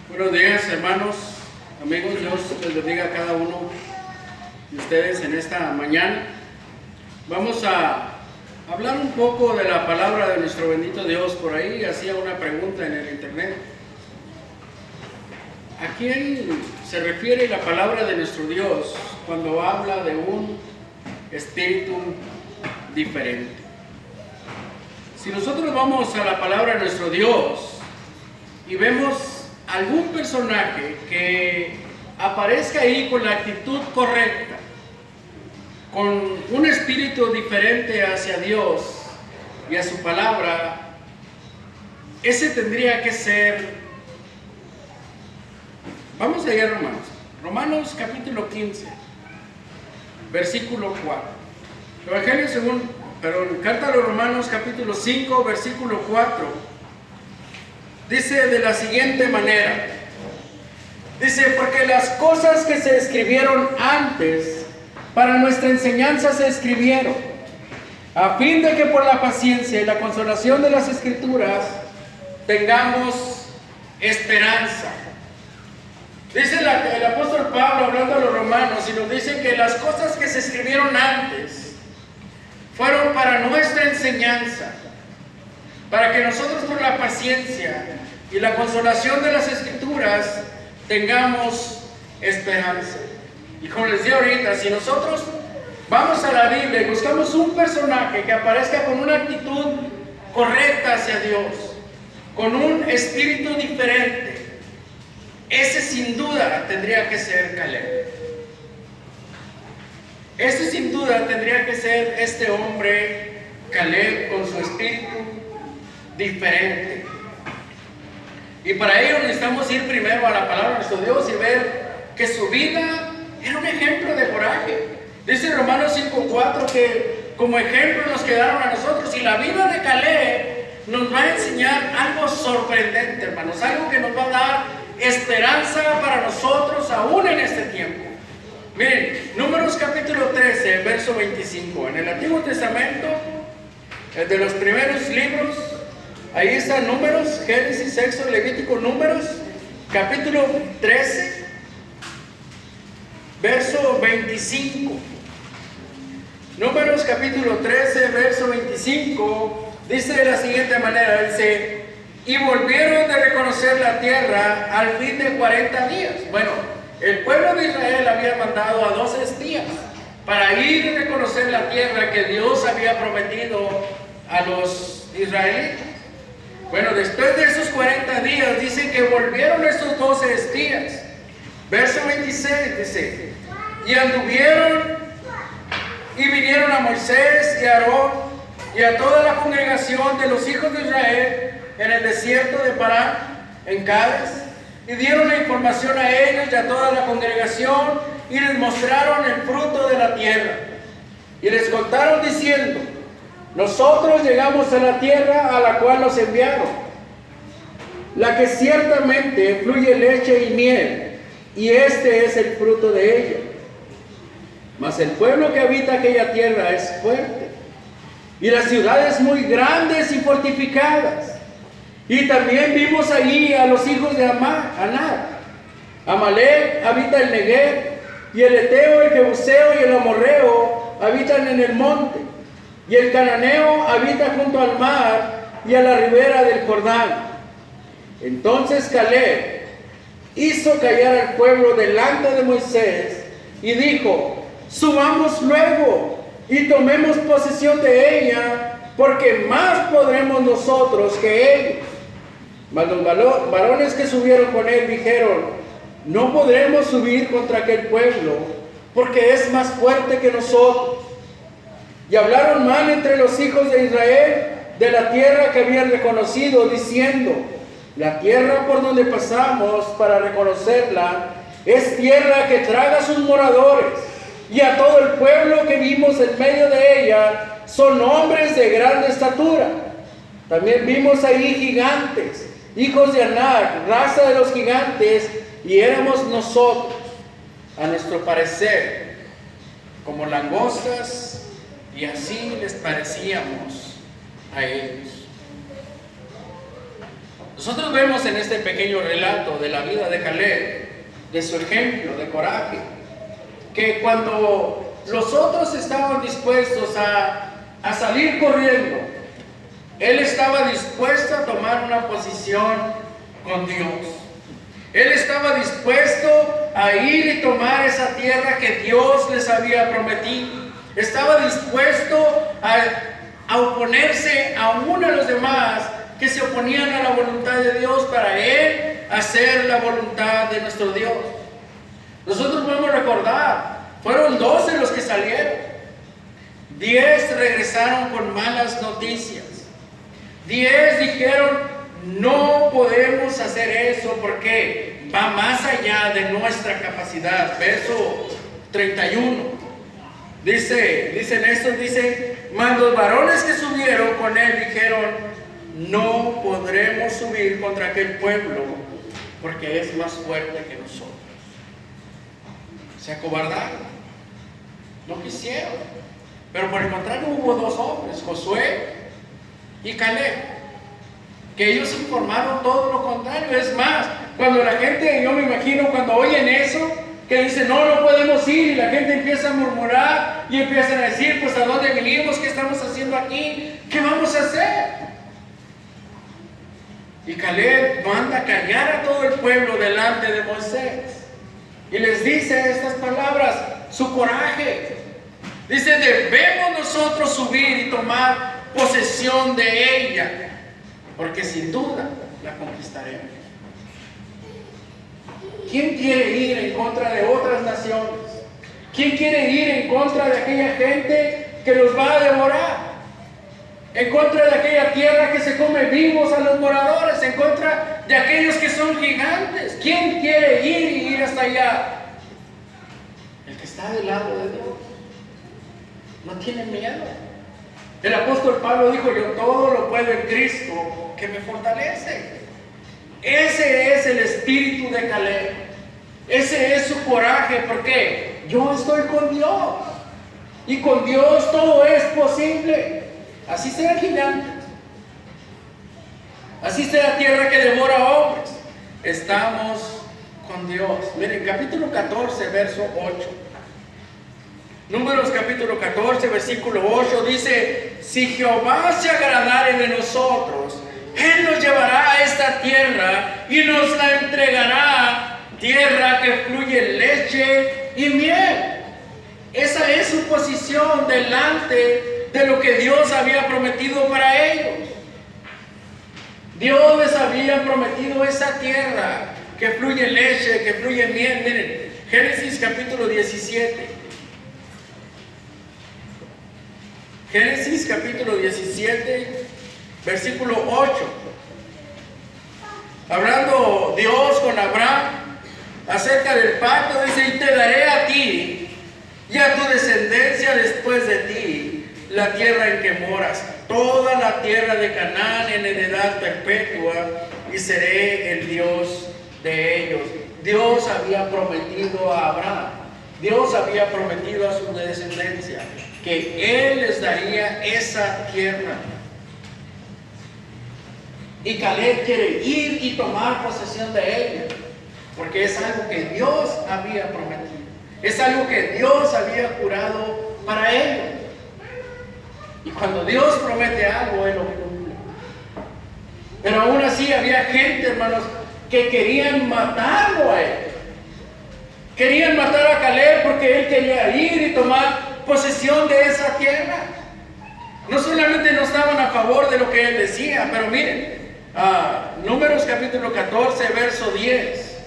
Buenos días, hermanos, amigos. Dios les bendiga a cada uno de ustedes en esta mañana. Vamos a hablar un poco de la palabra de nuestro bendito Dios. Por ahí hacía una pregunta en el internet: ¿a quién se refiere la palabra de nuestro Dios cuando habla de un espíritu diferente? Si nosotros vamos a la palabra de nuestro Dios y vemos algún personaje que aparezca ahí con la actitud correcta, con un espíritu diferente hacia Dios y a su palabra, ese tendría que ser... Vamos allá a Romanos capítulo 15, versículo 4. Evangelio carta a los Romanos capítulo 5, versículo 4, dice de la siguiente manera. Dice: porque las cosas que se escribieron antes para nuestra enseñanza se escribieron, a fin de que por la paciencia y la consolación de las Escrituras tengamos esperanza. Dice el apóstol Pablo hablando a los romanos, y nos dice que las cosas que se escribieron antes fueron para nuestra enseñanza, para que nosotros por la paciencia y la consolación de las Escrituras tengamos esperanza. Y como les digo ahorita, si nosotros vamos a la Biblia y buscamos un personaje que aparezca con una actitud correcta hacia Dios, con un espíritu diferente, ese sin duda tendría que ser Caleb. Ese sin duda tendría que ser este hombre Caleb, con su espíritu diferente. Y para ello necesitamos ir primero a la palabra de nuestro Dios y ver que su vida era un ejemplo de coraje. Dice Romanos 5:4 que como ejemplo nos quedaron a nosotros, y la vida de Caleb nos va a enseñar algo sorprendente, hermanos, algo que nos va a dar esperanza para nosotros aún en este tiempo. Miren, Números capítulo 13, verso 25. En el Antiguo Testamento, de los primeros libros, ahí están Números, Génesis, Éxodo, Levítico, Números, capítulo 13, verso 25. Números capítulo 13, verso 25, dice de la siguiente manera, dice: y volvieron de reconocer la tierra al fin de 40 días. Bueno, el pueblo de Israel había mandado a 12 espías para ir y reconocer la tierra que Dios había prometido a los israelitas. Bueno, después de esos 40 días dice que volvieron estos 12 espías. Verso 26 dice: y anduvieron y vinieron a Moisés y a Aarón y a toda la congregación de los hijos de Israel en el desierto de Parán, en Cádiz, y dieron la información a ellos y a toda la congregación, y les mostraron el fruto de la tierra. Y les contaron diciendo: nosotros llegamos a la tierra a la cual nos enviaron, la que ciertamente fluye leche y miel, y este es el fruto de ella. Mas el pueblo que habita aquella tierra es fuerte, y las ciudades muy grandes y fortificadas. Y también vimos allí a los hijos de Anak. Amalek habita el Negev, y el Eteo, el Jebuseo y el Amorreo habitan en el monte, y el Cananeo habita junto al mar y a la ribera del Jordán. Entonces Caleb hizo callar al pueblo delante de Moisés y dijo: subamos luego y tomemos posesión de ella, porque más podremos nosotros que ellos. Mas los varones que subieron con él dijeron: no podremos subir contra aquel pueblo, porque es más fuerte que nosotros. Y hablaron mal entre los hijos de Israel de la tierra que habían reconocido, diciendo: la tierra por donde pasamos para reconocerla es tierra que traga a sus moradores, y a todo el pueblo que vimos en medio de ella son hombres de grande estatura. También vimos ahí gigantes, hijos de Anak, raza de los gigantes, y éramos nosotros, a nuestro parecer, como langostas, y así les parecíamos a ellos. Nosotros vemos en este pequeño relato de la vida de Caleb, de su ejemplo de coraje, que cuando los otros estaban dispuestos a salir corriendo, él estaba dispuesto a tomar una posición con Dios. Él estaba dispuesto a ir y tomar esa tierra que Dios les había prometido. Estaba dispuesto a oponerse a uno de los demás que se oponían a la voluntad de Dios para él hacer la voluntad de nuestro Dios. Nosotros podemos recordar, fueron 12 los que salieron. 10 regresaron con malas noticias. 10 dijeron, no podemos hacer eso porque va más allá de nuestra capacidad. Verso 31. Dicen estos, mas los varones que subieron con él dijeron, no podremos subir contra aquel pueblo porque es más fuerte que nosotros. Se acobardaron, no quisieron. Pero por el contrario hubo 2 hombres, Josué y Caleb, que ellos informaron todo lo contrario. Es más, cuando la gente, yo me imagino cuando oyen eso, que dicen, no podemos ir, y la gente empieza a murmurar y empiezan a decir, pues ¿a dónde venimos? ¿Qué estamos haciendo aquí? ¿Qué vamos a hacer? Y Caleb manda callar a todo el pueblo delante de Moisés y les dice estas palabras, su coraje. Dice, debemos nosotros subir y tomar posesión de ella, porque sin duda la conquistaremos. ¿Quién quiere ir en contra de otras naciones? ¿Quién quiere ir en contra de aquella gente que los va a devorar? En contra de aquella tierra que se come vivos a los moradores, en contra de aquellos que son gigantes. ¿Quién quiere ir hasta allá? El que está del lado de Dios. No tiene miedo. El apóstol Pablo dijo, yo todo lo puedo en Cristo que me fortalece. Ese es el espíritu de Caleb. Ese es su coraje, porque yo estoy con Dios. Y con Dios todo es posible. Así sea gigante. Así sea tierra que devora hombres. Estamos con Dios. Miren, capítulo 14, verso 8. Números capítulo 14, versículo 8 dice, si Jehová se agradare de nosotros, Él nos llevará a esta tierra y nos la entregará, tierra que fluye leche y miel. Esa es su posición delante de lo que Dios había prometido para ellos. Dios les había prometido esa tierra que fluye leche, que fluye miel. Miren, Génesis capítulo 17. Génesis capítulo 17, versículo 8. Hablando Dios con Abraham acerca del pacto, dice, y te daré a ti y a tu descendencia después de ti la tierra en que moras, toda la tierra de Canaán en heredad perpetua, y seré el Dios de ellos. Dios había prometido a Abraham, Dios había prometido a su descendencia que Él les daría esa tierra. Y Caleb quiere ir y tomar posesión de ella, porque es algo que Dios había prometido, es algo que Dios había jurado para ellos. Y cuando Dios promete algo, Él lo cumple. Pero aún así había gente, hermanos, que querían matarlo a Él. Querían matar a Caleb porque él quería ir y tomar posesión de esa tierra. No solamente no estaban a favor de lo que él decía, pero miren, Números capítulo 14, verso 10.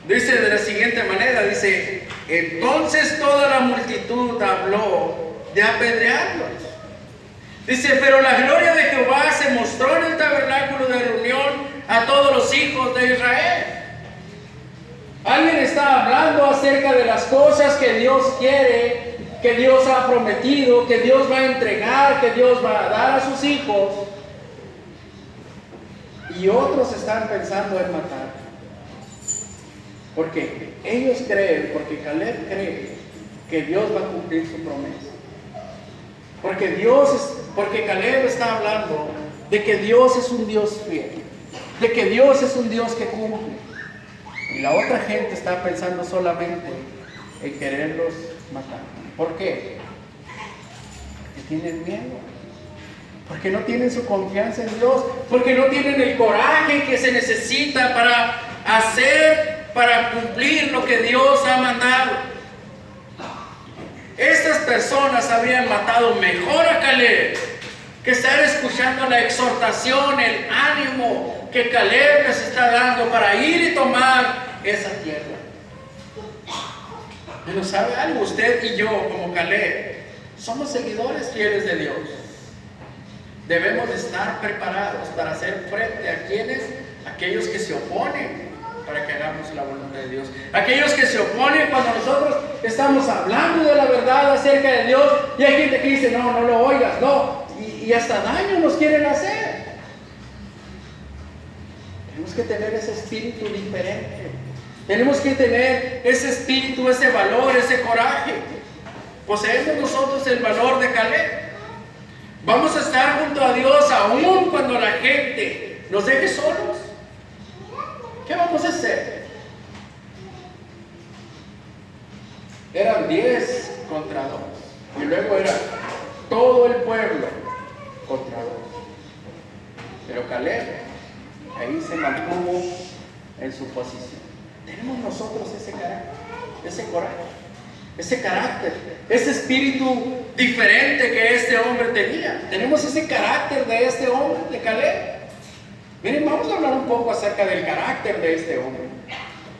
Dice de la siguiente manera, dice, entonces toda la multitud habló de apedrearlos. Dice, pero la gloria de Jehová se mostró en el tabernáculo de reunión a todos los hijos de Israel. Alguien está hablando acerca de las cosas que Dios quiere, que Dios ha prometido, que Dios va a entregar, que Dios va a dar a sus hijos. Y otros están pensando en matar. Porque ellos creen, porque Caleb cree que Dios va a cumplir su promesa. Porque Caleb está hablando de que Dios es un Dios fiel, de que Dios es un Dios que cumple. Y la otra gente está pensando solamente en quererlos matar. ¿Por qué? Porque tienen miedo. Porque no tienen su confianza en Dios. Porque no tienen el coraje que se necesita para cumplir lo que Dios ha mandado. Estas personas habrían matado mejor a Caleb que estar escuchando la exhortación, el ánimo que Caleb les está dando para ir y tomar esa tierra. Pero ¿sabe algo? Usted y yo, como Caleb, somos seguidores fieles de Dios. Debemos de estar preparados para hacer frente a aquellos que se oponen para que hagamos la voluntad de Dios. Aquellos que se oponen cuando nosotros estamos hablando de la verdad acerca de Dios, y hay gente que dice, no lo oigas, no, y hasta daño nos quieren hacer. Tenemos que tener ese espíritu diferente. Tenemos que tener ese espíritu, ese valor, ese coraje. Poseemos nosotros el valor de Caleb. Vamos a estar junto a Dios aún cuando la gente nos deje solos. ¿Qué vamos a hacer? Eran 10 contra 2. Y luego era todo el pueblo contra 2. Pero Caleb ahí se mantuvo en su posición. Tenemos nosotros ese carácter, ese coraje, ese carácter, ese espíritu diferente que este hombre tenía. Tenemos ese carácter de este hombre, de Caleb. Miren, vamos a hablar un poco acerca del carácter de este hombre.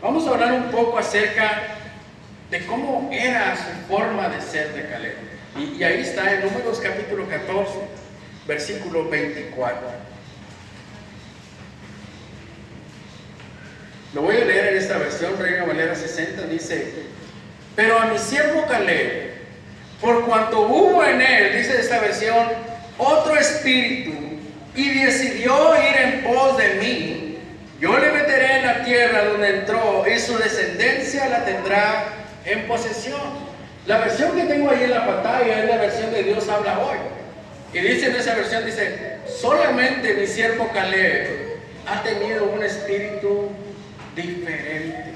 Vamos a hablar un poco acerca de cómo era su forma de ser de Caleb. Y ahí está en Números capítulo 14, versículo 24. Lo voy a leer en esta versión, Reina Valera 60, dice: pero a mi siervo Caleb, por cuanto hubo en él, dice esta versión, otro espíritu, y decidió ir en pos de mí, yo le meteré en la tierra donde entró, y su descendencia la tendrá en posesión. La versión que tengo ahí en la pantalla es la versión de Dios habla hoy. Y dice en esa versión, dice, solamente mi siervo Caleb ha tenido un espíritu diferente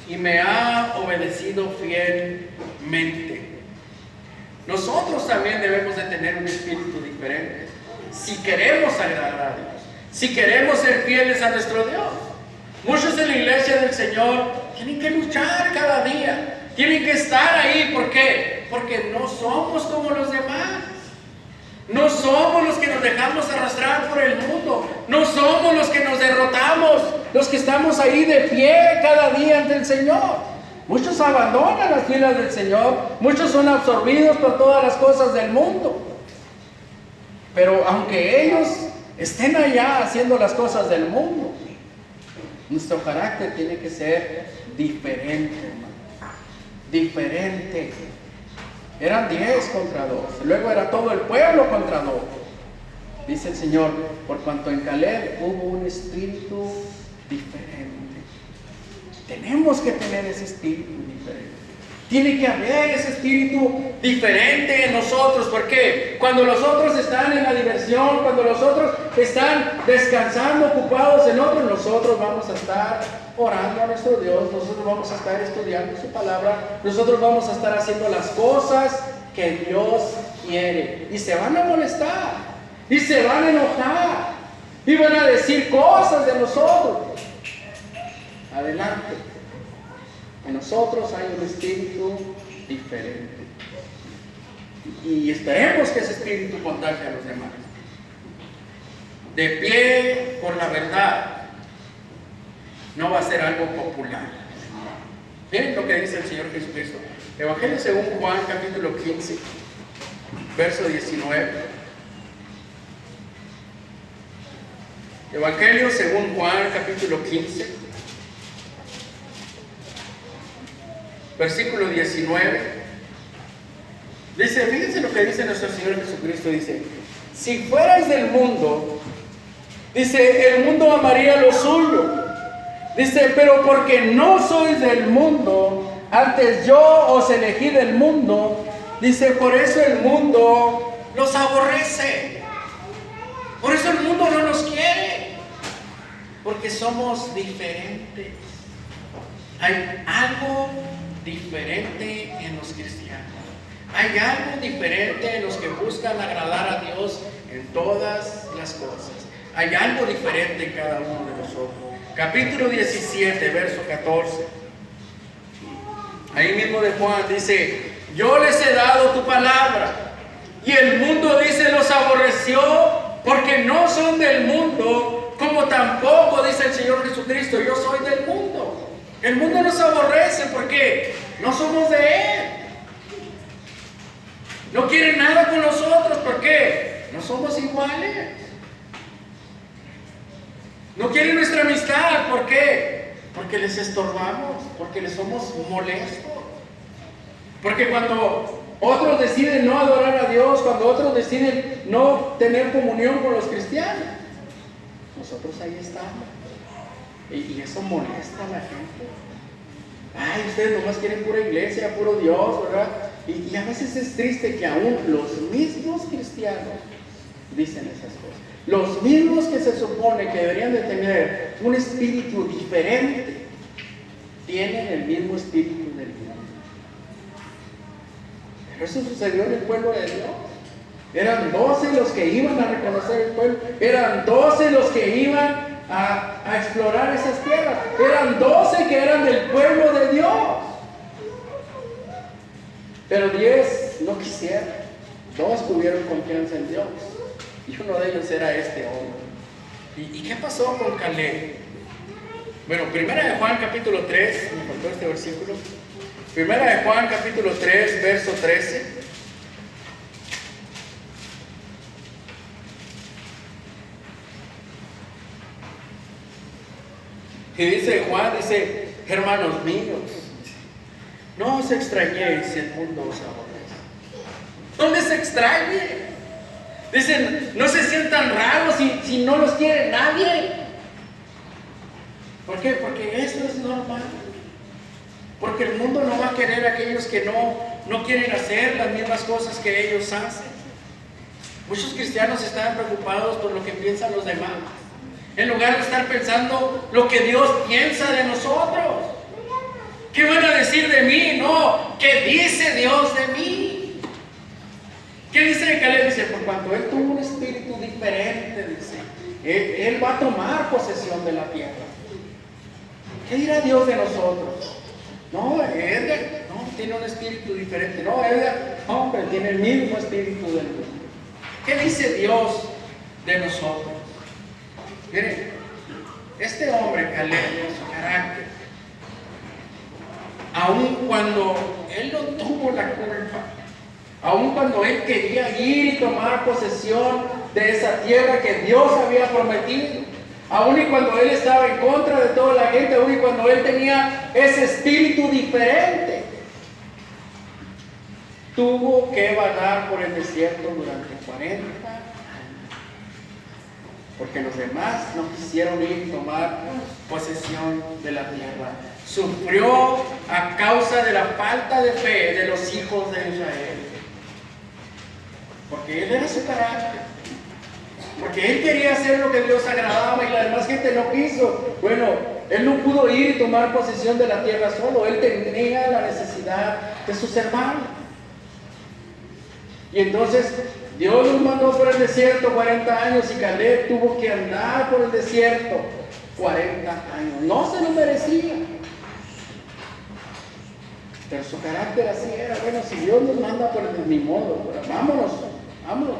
y me ha obedecido fielmente. Nosotros también debemos de tener un espíritu diferente si queremos agradar a Dios, si queremos ser fieles a nuestro Dios. Muchos en la iglesia del Señor tienen que luchar cada día, tienen que estar ahí. ¿Por qué? Porque no somos como los demás. No somos los que nos dejamos arrastrar por el mundo. No somos los que nos derrotamos, los que estamos ahí de pie cada día ante el Señor. Muchos abandonan las filas del Señor. Muchos son absorbidos por todas las cosas del mundo. Pero aunque ellos estén allá haciendo las cosas del mundo, nuestro carácter tiene que ser diferente, hermano. Diferente. Eran 10 contra 2. Luego era todo el pueblo contra 2. Dice el Señor, por cuanto en Caleb hubo un espíritu diferente. Tenemos que tener ese espíritu diferente. Tiene que haber ese espíritu diferente en nosotros. ¿Por qué? Cuando los otros están en la diversión, cuando los otros están descansando, ocupados en otros, nosotros vamos a estar orando a nuestro Dios, nosotros vamos a estar estudiando su palabra, nosotros vamos a estar haciendo las cosas que Dios quiere. Y se van a molestar, y se van a enojar, y van a decir cosas de nosotros. Adelante. En nosotros hay un espíritu diferente. Y esperemos que ese espíritu contagie a los demás. De pie por la verdad. No va a ser algo popular. Miren lo que dice el Señor Jesucristo. Evangelio según Juan, capítulo 15, verso 19. Evangelio según Juan, capítulo 15, versículo 19. Dice, fíjense lo que dice nuestro Señor Jesucristo. Dice, si fuerais del mundo, dice, el mundo amaría lo suyo. Dice, pero porque no sois del mundo, antes yo os elegí del mundo, Dice, por eso el mundo los aborrece. Por eso el mundo no nos quiere. Porque somos diferentes. Hay algo diferente en los cristianos. Hay algo diferente en los que buscan agradar a Dios en todas las cosas. Hay algo diferente en cada uno de nosotros. Capítulo 17, verso 14. Ahí mismo de Juan dice, yo les he dado tu palabra. Y el mundo dice, los aborreció porque no son del mundo, como tampoco dice el Señor Jesucristo, yo soy del mundo. El mundo nos aborrece porque no somos de Él. No quieren nada con nosotros, ¿por qué? No somos iguales. No quieren nuestra amistad, ¿por qué? Porque les estorbamos, porque les somos molestos. Porque cuando otros deciden no adorar a Dios, cuando otros deciden no tener comunión con los cristianos, nosotros ahí estamos. Y eso molesta a la gente. Ay, ustedes nomás quieren pura iglesia, puro Dios, ¿verdad? Y a veces es triste que aún los mismos cristianos dicen esas cosas. Los mismos que se supone que deberían de tener un espíritu diferente, tienen el mismo espíritu del mundo. Pero eso sucedió en el pueblo de Dios. Eran 12 los que iban a reconocer el pueblo. Eran 12 los que iban a explorar esas tierras. Eran 12 que eran del pueblo de Dios. Pero 10 no quisieron. 2 tuvieron confianza en Dios. Y uno de ellos era este hombre. ¿Y qué pasó con Caleb? Bueno, primera de Juan capítulo 3, me faltó este versículo. Primera de Juan capítulo 3, verso 13. Y dice Juan, dice, hermanos míos, no os extrañéis si el mundo os aborrece. No les extrañe. Dicen, no se sientan raros si no los quiere nadie. ¿Por qué? Porque eso es normal. Porque el mundo no va a querer a aquellos que no quieren hacer las mismas cosas que ellos hacen. Muchos cristianos están preocupados por lo que piensan los demás, en lugar de estar pensando lo que Dios piensa de nosotros. ¿Qué van a decir de mí? No, ¿qué dice Dios de mí? ¿Qué dice de Caleb? Dice, por cuanto él tuvo un espíritu diferente, dice, él va a tomar posesión de la tierra. ¿Qué dirá Dios de nosotros? No, Edgar, no, tiene un espíritu diferente. No, Edgar, hombre, tiene el mismo espíritu del mundo. ¿Qué dice Dios de nosotros? Miren, este hombre, Caleb, su carácter, aun cuando él no tuvo la culpa, aun cuando él quería ir y tomar posesión de esa tierra que Dios había prometido, aun y cuando él estaba en contra de toda la gente, aun y cuando él tenía ese espíritu diferente, tuvo que vagar por el desierto durante 40 años. Porque los demás no quisieron ir y tomar posesión de la tierra. Sufrió a causa de la falta de fe de los hijos de Israel. Porque él era su carácter. Porque él quería hacer lo que Dios agradaba y la demás gente no quiso. Bueno, él no pudo ir y tomar posesión de la tierra solo. Él tenía la necesidad de sus hermanos. Y entonces Dios los mandó por el desierto 40 años y Caleb tuvo que andar por el desierto 40 años. No se lo merecía. Pero su carácter así era. Bueno, si Dios nos manda por el mi modo, vámonos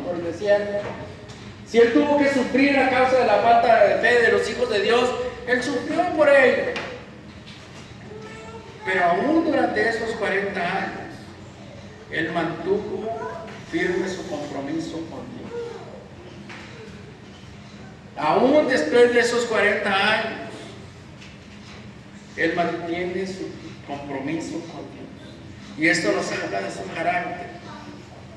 por el desierto. Si él tuvo que sufrir a causa de la falta de fe de los hijos de Dios, él sufrió por ello. Pero aún durante esos 40 años, él mantuvo firme su compromiso con Dios. Aún después de esos 40 años, él mantiene su compromiso con Dios. Y esto nos habla de su carácter.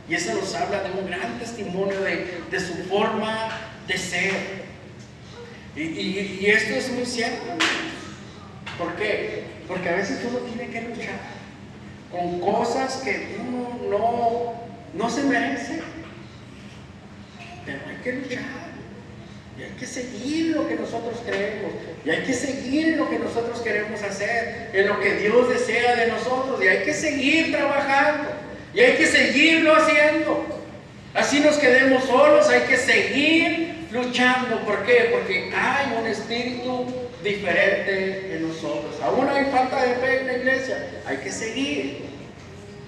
Y eso nos habla de un gran testimonio de su forma de ser. Y esto es muy cierto. ¿Por qué? Porque a veces uno tiene que luchar. con cosas que uno no se merece. Pero hay que luchar. Y hay que seguir lo que nosotros creemos. Y hay que seguir en lo que nosotros queremos hacer. En lo que Dios desea de nosotros. Y hay que seguir trabajando. Y hay que seguirlo haciendo. Así nos quedemos solos. Hay que seguir luchando. ¿Por qué? Porque hay un espíritu diferente en nosotros. Aún hay falta de fe en la iglesia. Hay que seguir.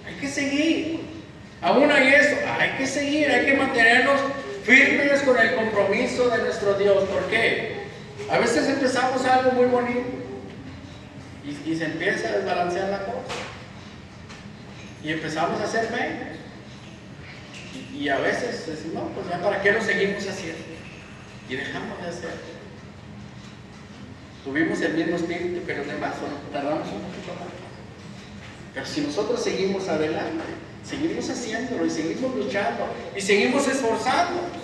Hay que seguir. Aún hay eso. Hay que seguir. Hay que mantenernos firmes con el compromiso de nuestro Dios. ¿Por qué? A veces empezamos algo muy bonito y se empieza a desbalancear la cosa y empezamos a hacer menos y a veces decimos, no, pues ya para qué lo seguimos haciendo, y dejamos de hacer. Tuvimos el mismo espíritu que los demás, o tardamos un poquito más, pero si nosotros seguimos adelante, seguimos haciéndolo y seguimos luchando y seguimos esforzándonos.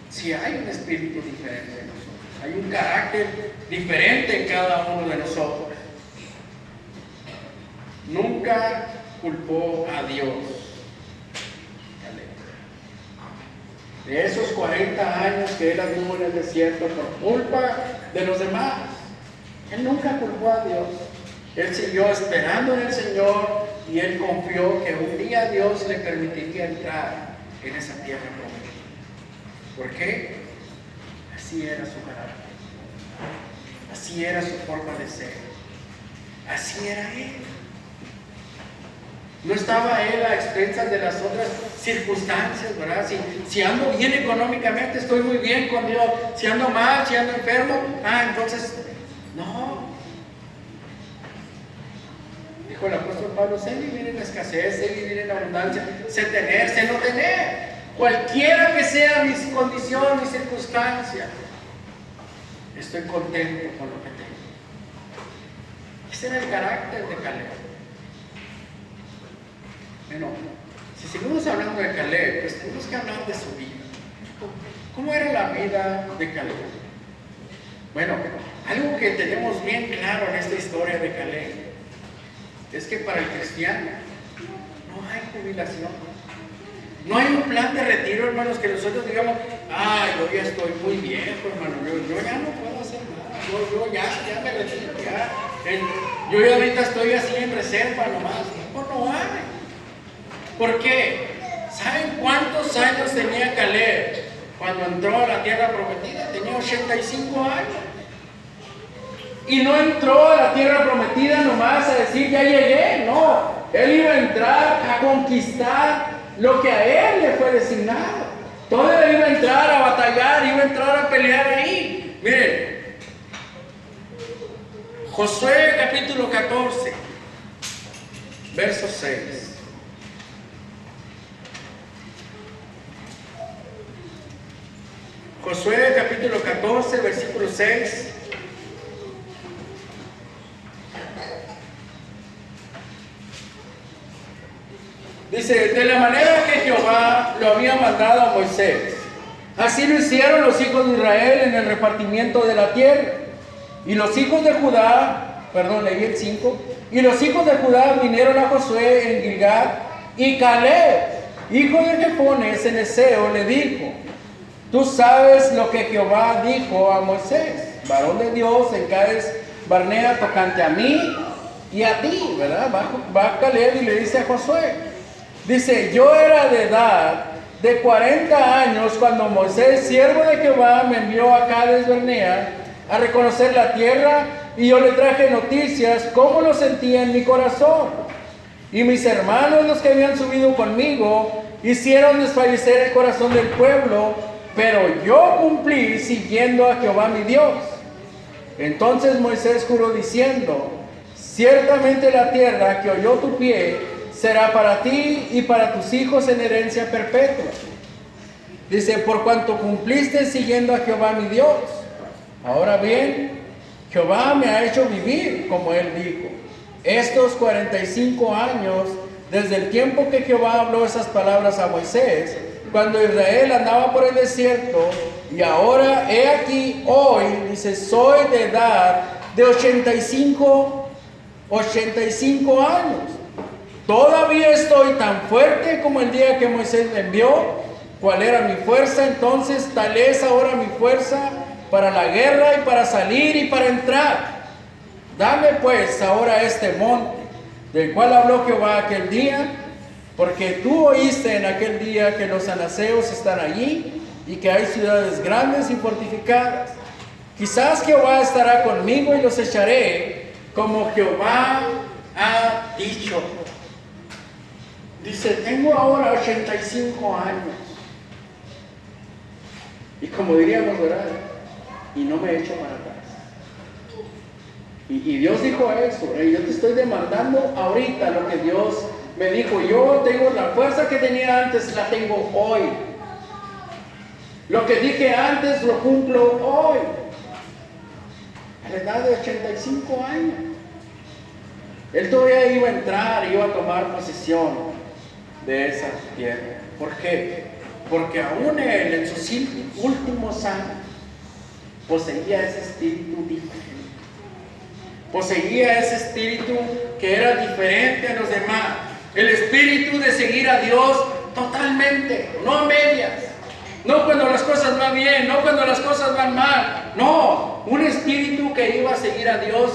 Si hay un espíritu diferente en nosotros, hay un carácter diferente en cada uno de nosotros. Nunca culpó a Dios. De esos 40 años que él anduvo en el desierto por culpa de los demás, él nunca culpó a Dios. Él siguió esperando en el Señor y él confió que un día Dios le permitiría entrar en esa tierra prometida. ¿Por qué? Así era su carácter. Así era su forma de ser. Así era él. No estaba él a expensas de las otras circunstancias, ¿verdad? Si ando bien económicamente, estoy muy bien con Dios. Si ando mal, si ando enfermo, entonces, no. Dijo el apóstol Pablo, sé vivir en escasez, sé vivir en abundancia, sé tener, sé no tener. Cualquiera que sea mi condición, mi circunstancia, estoy contento con lo que tengo. Ese era el carácter de Caleb. Bueno, si seguimos hablando de Caleb, pues tenemos que hablar de su vida. ¿Cómo era la vida de Caleb? Bueno, algo que tenemos bien claro en esta historia de Caleb es que para el cristiano no hay jubilación. No hay un plan de retiro, hermanos, que nosotros digamos, yo ya estoy muy viejo, hermano, yo ya no puedo hacer nada, yo ya me retiro, yo ya ahorita estoy así en reserva nomás. No hay. ¿Por qué? ¿Saben cuántos años tenía Caleb cuando entró a la tierra prometida? Tenía 85 años. Y no entró a la tierra prometida nomás a decir, ya llegué, no. Él iba a entrar a conquistar lo que a él le fue designado. Todavía iba a entrar a batallar, iba a entrar a pelear ahí. Miren, Josué capítulo 14, verso 6. Josué capítulo 14, versículo 6. Dice, de la manera que Jehová lo había mandado a Moisés, así lo hicieron los hijos de Israel en el repartimiento de la tierra. Y los hijos de Judá, leí el 5, y los hijos de Judá vinieron a Josué en Gilgal, y Caleb, hijo de Jefone, ceneseo, le dijo, tú sabes lo que Jehová dijo a Moisés, varón de Dios en Cades Barnea, tocante a mí y a ti, ¿verdad? Va Caleb y le dice a Josué, dice, yo era de edad de 40 años cuando Moisés, siervo de Jehová, me envió a Cades Barnea a reconocer la tierra, y yo le traje noticias cómo lo sentía en mi corazón. Y mis hermanos, los que habían subido conmigo, hicieron desfallecer el corazón del pueblo, pero yo cumplí siguiendo a Jehová mi Dios. Entonces Moisés juró diciendo, ciertamente la tierra que oyó tu pie será para ti y para tus hijos en herencia perpetua. Dice, por cuanto cumpliste siguiendo a Jehová mi Dios. Ahora bien, Jehová me ha hecho vivir, como él dijo, estos 45 años desde el tiempo que Jehová habló esas palabras a Moisés, cuando Israel andaba por el desierto, y ahora he aquí hoy, dice, soy de edad de 85 años. todavía estoy tan fuerte como el día que Moisés me envió. ¿Cuál era mi fuerza? Entonces tal es ahora mi fuerza para la guerra y para salir y para entrar. Dame pues ahora este monte, del cual habló Jehová aquel día, porque tú oíste en aquel día que los anaseos están allí y que hay ciudades grandes y fortificadas. Quizás Jehová estará conmigo y los echaré, como Jehová ha dicho. Dice, tengo ahora 85 años. Y como diríamos, ¿verdad? Y no me echo para atrás. Y Dios dijo eso. Yo te estoy demandando ahorita lo que Dios me dijo. Yo tengo la fuerza que tenía antes, la tengo hoy. Lo que dije antes lo cumplo hoy. A la edad de 85 años. Él todavía iba a entrar, iba a tomar posesión de esa tierra. ¿Por qué? Porque aún él en sus últimos años poseía ese espíritu diferente. Poseía ese espíritu que era diferente a los demás. El espíritu de seguir a Dios totalmente, no a medias. No cuando las cosas van bien, no cuando las cosas van mal. No, un espíritu que iba a seguir a Dios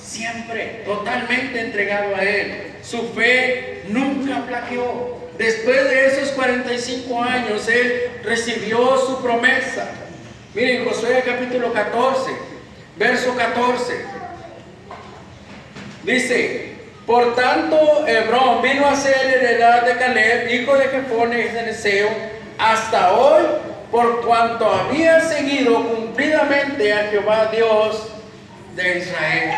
siempre, totalmente entregado a Él. Su fe nunca flaqueó. Después de esos 45 años, Él recibió su promesa. Miren, Josué capítulo 14, verso 14. Dice, por tanto, Hebrón vino a ser heredad de Caleb, hijo de Jefone Geneseo, hasta hoy, por cuanto había seguido cumplidamente a Jehová Dios de Israel.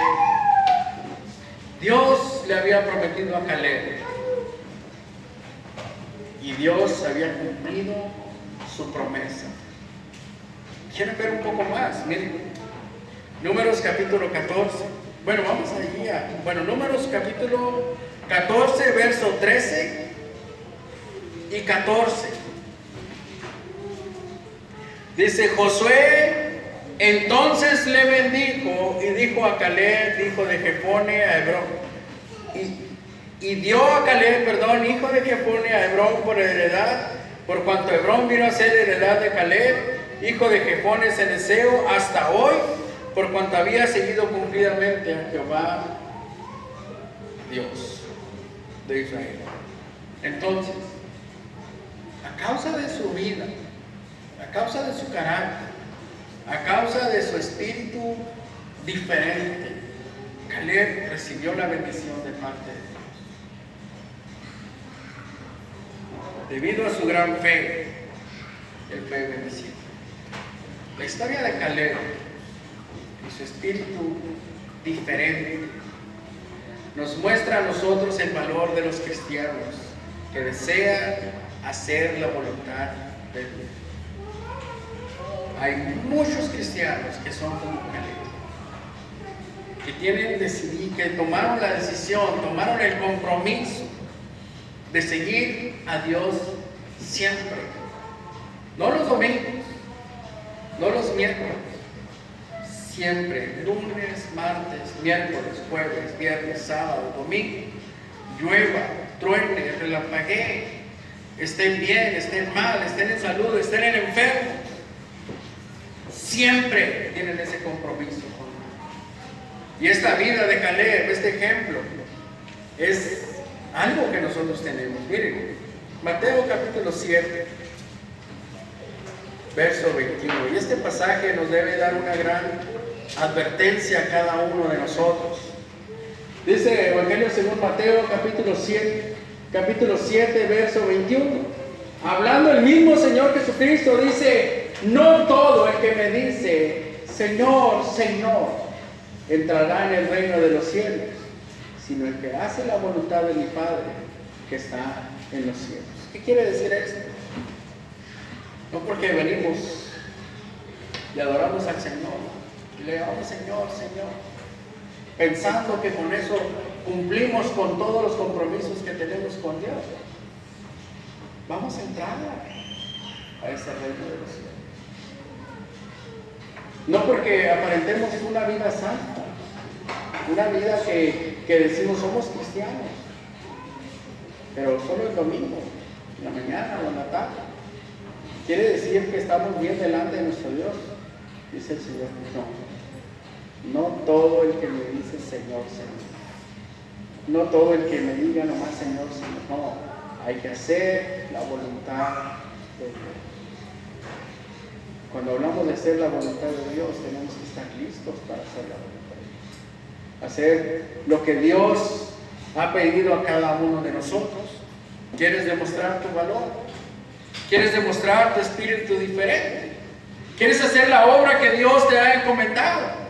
Dios le había prometido a Caleb. Y Dios había cumplido su promesa. ¿Quieren ver un poco más? Miren, Números capítulo 14. Bueno, vamos allí Números capítulo 14, verso 13 y 14. Dice, Josué entonces le bendijo y dijo a Caleb, hijo de Jefone, a Hebrón. Y dio a Caleb, hijo de Jefone, a Hebrón por heredad, por cuanto Hebrón vino a ser heredad de Caleb, hijo de Jefone Ceneseo, hasta hoy, por cuanto había seguido cumplidamente a Jehová, Dios de Israel. Entonces, a causa de su vida, a causa de su carácter, a causa de su espíritu diferente, Caleb recibió la bendición de parte de Dios. Debido a su gran fe, él fue bendecido. La historia de Caleb y su espíritu diferente nos muestra a nosotros el valor de los cristianos que desean hacer la voluntad de Dios. Hay muchos cristianos que son como Caleb, que tomaron la decisión, tomaron el compromiso de seguir a Dios siempre. No los domingos, no los miércoles, siempre, lunes, martes, miércoles, jueves, viernes, sábado, domingo, llueva, truene, relampaguee, estén bien, estén mal, estén en salud, estén en enfermo, siempre tienen ese compromiso con Dios. Y esta vida de Caleb, este ejemplo, es algo que nosotros tenemos. Miren, Mateo capítulo 7, verso 21. Y este pasaje nos debe dar una gran advertencia a cada uno de nosotros. Dice Evangelio según Mateo capítulo 7, verso 21. Hablando el mismo Señor Jesucristo, dice, no todo el que me dice, Señor, Señor, entrará en el reino de los cielos, sino el que hace la voluntad de mi Padre que está en los cielos. ¿Qué quiere decir esto? No porque venimos y adoramos al Señor, y le llamamos Señor, Señor, pensando que con eso cumplimos con todos los compromisos que tenemos con Dios. Vamos a entrar a ese reino de los cielos. No porque aparentemos una vida santa, una vida que decimos somos cristianos. pero solo el domingo, en la mañana o en la tarde. ¿Quiere decir que estamos bien delante de nuestro Dios? Dice el Señor, no todo el que me dice Señor, Señor. No todo el que me diga nomás Señor, Señor. No, hay que hacer la voluntad de Dios. Cuando hablamos de hacer la voluntad de Dios, tenemos que estar listos para hacer la voluntad de Dios. Hacer lo que Dios ha pedido a cada uno de nosotros. ¿Quieres demostrar tu valor? ¿Quieres demostrar tu espíritu diferente? ¿Quieres hacer la obra que Dios te ha encomendado?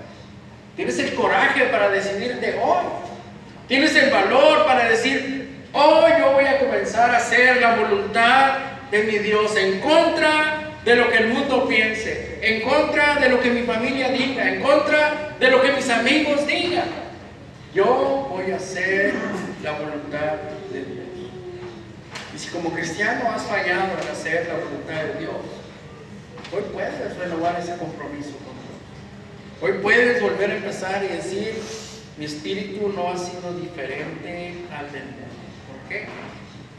¿Tienes el coraje para decidirte hoy? ¿Tienes el valor para decir, hoy yo voy a comenzar a hacer la voluntad de mi Dios en contra de lo que el mundo piense, en contra de lo que mi familia diga, en contra de lo que mis amigos digan? Yo voy a hacer la voluntad de Dios. Y si como cristiano has fallado en hacer la voluntad de Dios, hoy puedes renovar ese compromiso con Dios. Hoy puedes volver a empezar y decir, mi espíritu no ha sido diferente al del mundo. ¿Por qué?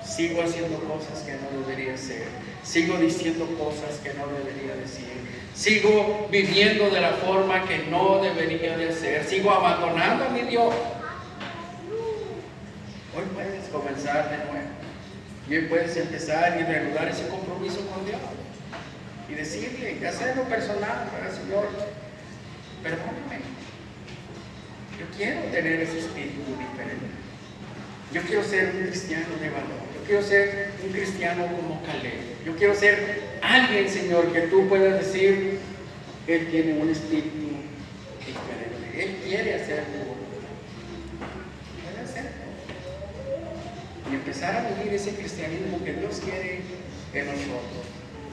Sigo haciendo cosas que no debería hacer. Sigo diciendo cosas que no debería decir. Sigo viviendo de la forma que no debería de hacer. Sigo abandonando a mi Dios. Hoy puedes comenzar de nuevo. Y hoy puedes empezar y reanudar ese compromiso con Dios. Y decirle, y hacerlo personal, Señor, perdóname. Yo quiero tener ese espíritu diferente. Yo quiero ser un cristiano de valor. Yo quiero ser un cristiano como Caleb. Yo quiero ser alguien, Señor, que tú puedas decir, Él tiene un espíritu diferente. Él quiere hacerlo. Puede hacerlo. Y empezar a vivir ese cristianismo que Dios quiere en nosotros.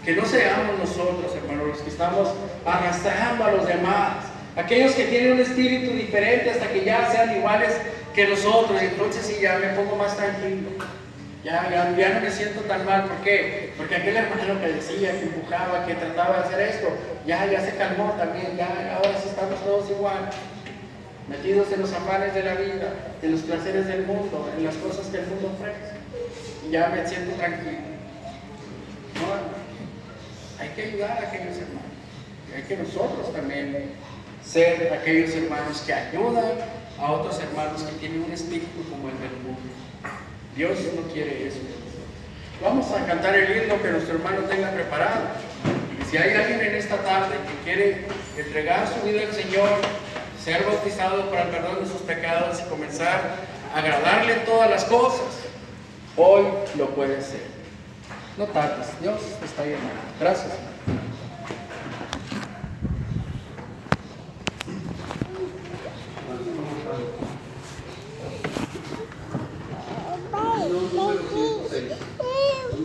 Que no seamos nosotros, hermanos, los que estamos arrastrando a los demás. Aquellos que tienen un espíritu diferente hasta que ya sean iguales que nosotros. Y entonces sí, ya me pongo más tranquilo. Ya no me siento tan mal. ¿Por qué? Porque aquel hermano que decía, que empujaba, que trataba de hacer esto, ya se calmó también. Ya ahora sí estamos todos igual. Metidos en los afanes de la vida, en los placeres del mundo, en las cosas que el mundo ofrece. Y ya me siento tranquilo. No, hay que ayudar a aquellos hermanos. Y hay que nosotros también ser aquellos hermanos que ayudan a otros hermanos que tienen un espíritu como el del mundo. Dios no quiere eso. Vamos a cantar el himno que nuestro hermano tenga preparado. Y si hay alguien en esta tarde que quiere entregar su vida al Señor, ser bautizado para el perdón de sus pecados y comenzar a agradarle en todas las cosas, hoy lo puede hacer. No tardes, Dios te está llamando. Gracias.